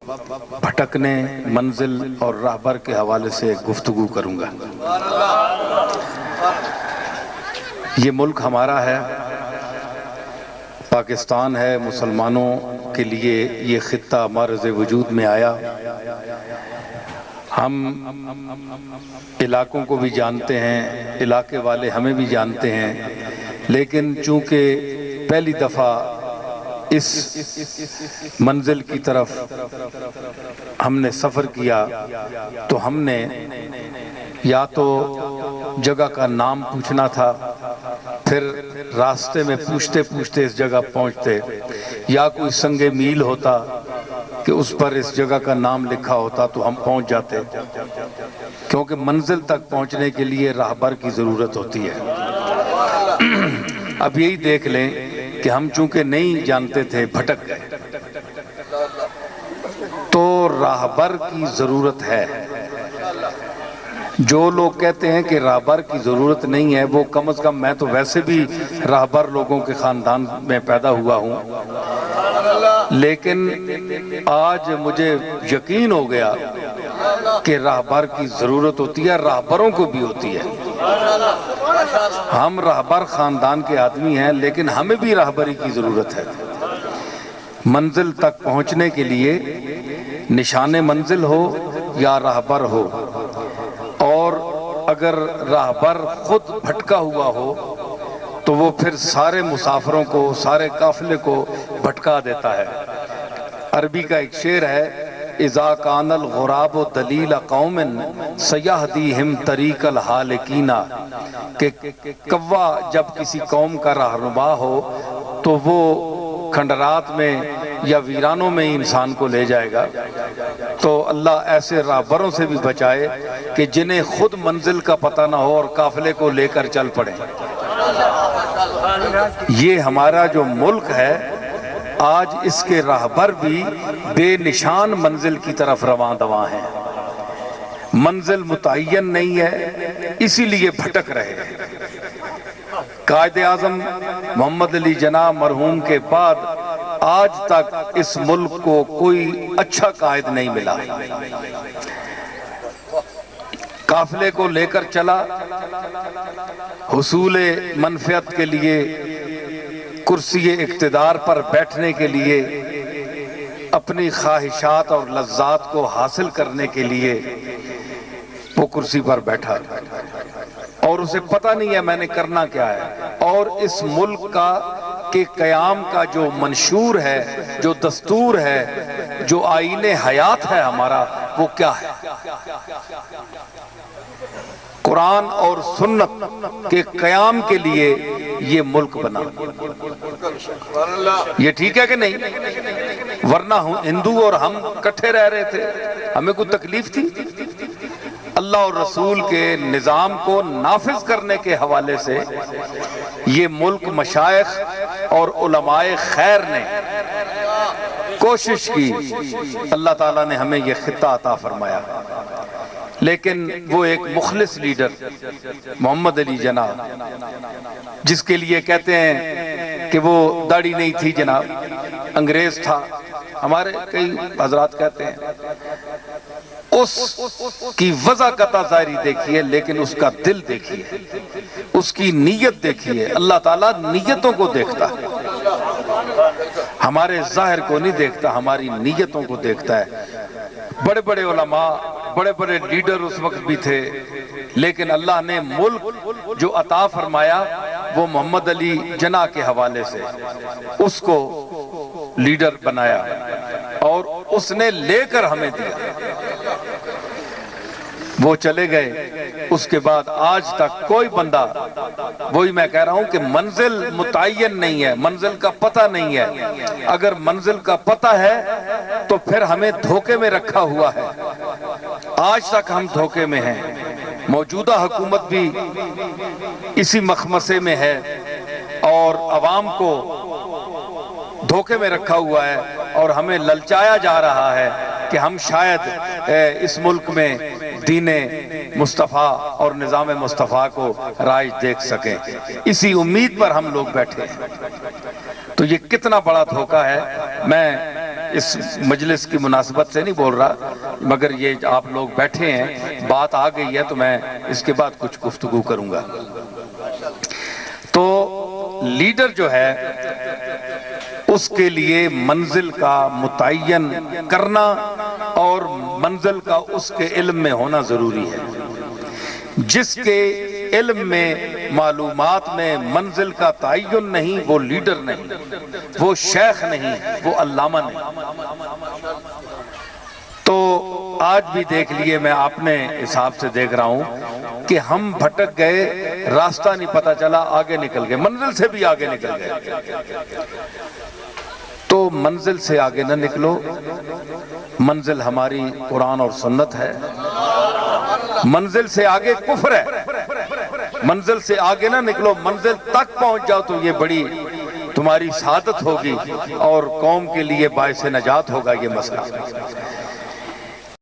بھٹکنے، منزل اور راہبر کے حوالے سے گفتگو کروں گا۔ یہ ملک ہمارا ہے، پاکستان ہے، مسلمانوں کے لیے یہ خطہ معرض وجود میں آیا۔ ہم علاقوں کو بھی جانتے ہیں، علاقے والے ہمیں بھی جانتے ہیں، لیکن چونکہ پہلی دفعہ اس منزل کی طرف ہم نے سفر کیا تو ہم نے یا تو جگہ کا نام پوچھنا تھا، پھر راستے میں پوچھتے پوچھتے اس جگہ پہنچتے، یا کوئی سنگ میل ہوتا کہ اس پر اس جگہ کا نام لکھا ہوتا تو ہم پہنچ جاتے، کیونکہ منزل تک پہنچنے کے لیے راہبر کی ضرورت ہوتی ہے۔ اب یہی دیکھ لیں کہ ہم چونکہ نہیں جانتے تھے، بھٹک گئے، تو راہبر کی ضرورت ہے۔ جو لوگ کہتے ہیں کہ راہبر کی ضرورت نہیں ہے، وہ کم از کم، میں تو ویسے بھی راہبر لوگوں کے خاندان میں پیدا ہوا ہوں، لیکن آج مجھے یقین ہو گیا کہ راہبر کی ضرورت ہوتی ہے، راہبروں کو بھی ہوتی ہے۔ ہم راہبر خاندان کے آدمی ہیں، لیکن ہمیں بھی راہبری کی ضرورت ہے۔ منزل تک پہنچنے کے لیے نشان منزل ہو یا راہبر ہو، اور اگر راہبر خود بھٹکا ہوا ہو تو وہ پھر سارے مسافروں کو، سارے قافلے کو بھٹکا دیتا ہے۔ عربی کا ایک شعر ہے، اذا کان الغراب دلیل قوم سیہدیہم طریق الحالکین، کہ کوا جب کسی قوم کا رہنما ہو تو وہ کھنڈرات میں یا ویرانوں میں انسان کو لے جائے گا۔ تو اللہ ایسے راہبروں سے بھی بچائے کہ جنہیں خود منزل کا پتہ نہ ہو اور قافلے کو لے کر چل پڑیں۔ یہ ہمارا جو ملک ہے، آج اس کے راہبر بھی بے نشان منزل کی طرف رواں دواں ہیں۔ منزل متعین نہیں ہے، اسی لیے بھٹک رہے ہیں۔ قائد اعظم محمد علی جناح مرحوم کے بعد آج تک اس ملک کو کوئی اچھا قائد نہیں ملا۔ قافلے کو لے کر چلا، حصول منفعت کے لیے، کرسی اقتدار پر بیٹھنے کے لیے، اپنی خواہشات اور لذات کو حاصل کرنے کے لیے وہ کرسی پر بیٹھا، اور اسے پتہ نہیں ہے میں نے کرنا کیا ہے، اور اس ملک کا کہ قیام کا جو منشور ہے، جو دستور ہے، جو آئین حیات ہے ہمارا، وہ کیا ہے؟ قرآن اور سنت کے قیام کے لیے یہ ملک بنا۔ یہ ٹھیک ہے کہ نہیں؟ ورنہ ہندو اور ہم کٹھے رہ رہے تھے، ہمیں کوئی تکلیف تھی؟ اللہ اور رسول کے نظام کو نافذ کرنے کے حوالے سے یہ ملک مشائخ اور علماء خیر نے کوشش کی، اللہ تعالیٰ نے ہمیں یہ خطہ عطا فرمایا۔ لیکن وہ ایک مخلص لیڈر محمد علی جناح، جس کے لیے کہتے ہیں کہ وہ داڑھی نہیں تھی جناب، انگریز تھا، ہمارے کئی حضرات کہتے ہیں، اس کی وضاحت ظاہری دیکھیے، لیکن اس کا دل دیکھیے، اس کی نیت دیکھیے۔ اللہ تعالیٰ نیتوں کو دیکھتا ہے، ہمارے ظاہر کو نہیں دیکھتا، ہماری نیتوں کو دیکھتا ہے۔ بڑے بڑے علماء، بڑے بڑے لیڈر اس وقت بھی تھے، لیکن اللہ نے ملک جو عطا فرمایا وہ محمد علی جناح کے حوالے سے اس کو لیڈر بنایا، اور اس نے لے کر ہمیں دیا۔ وہ چلے گئے، اس کے بعد آج تک کوئی بندہ، وہی میں کہہ رہا ہوں کہ منزل متعین نہیں ہے، منزل کا پتہ نہیں ہے۔ اگر منزل کا پتہ ہے تو پھر ہمیں دھوکے میں رکھا ہوا ہے، آج تک ہم دھوکے میں ہیں۔ موجودہ حکومت بھی اسی مخمصے میں ہے، اور عوام کو دھوکے میں رکھا ہوا ہے، اور ہمیں للچایا جا رہا ہے کہ ہم شاید اس ملک میں دین مصطفیٰ اور نظام مصطفیٰ کو رائج دیکھ سکیں۔ اسی امید پر ہم لوگ بیٹھے ہیں۔ تو یہ کتنا بڑا دھوکہ ہے۔ میں اس مجلس کی مناسبت سے نہیں بول رہا، مگر یہ آپ لوگ بیٹھے ہیں، بات آ گئی ہے تو میں اس کے بعد کچھ گفتگو کروں گا۔ تو لیڈر جو ہے اس کے لیے منزل کا متعین کرنا اور منزل کا اس کے علم میں ہونا ضروری ہے۔ جس کے علم میں معلومات میں منزل کا تعین نہیں وہ لیڈر نہیں، وہ شیخ نہیں، وہ علامہ نہیں۔ تو آج بھی دیکھ لیے، میں اپنے حساب سے دیکھ رہا ہوں کہ ہم بھٹک گئے، راستہ نہیں پتہ چلا، آگے نکل گئے، منزل سے بھی آگے نکل گئے۔ تو منزل سے آگے نہ نکلو، منزل ہماری قرآن اور سنت ہے۔ منزل سے آگے کفر ہے، منزل سے آگے نہ نکلو، منزل تک پہنچ جاؤ تو یہ بڑی تمہاری سعادت ہوگی اور قوم کے لیے باعث نجات ہوگا یہ مسئلہ۔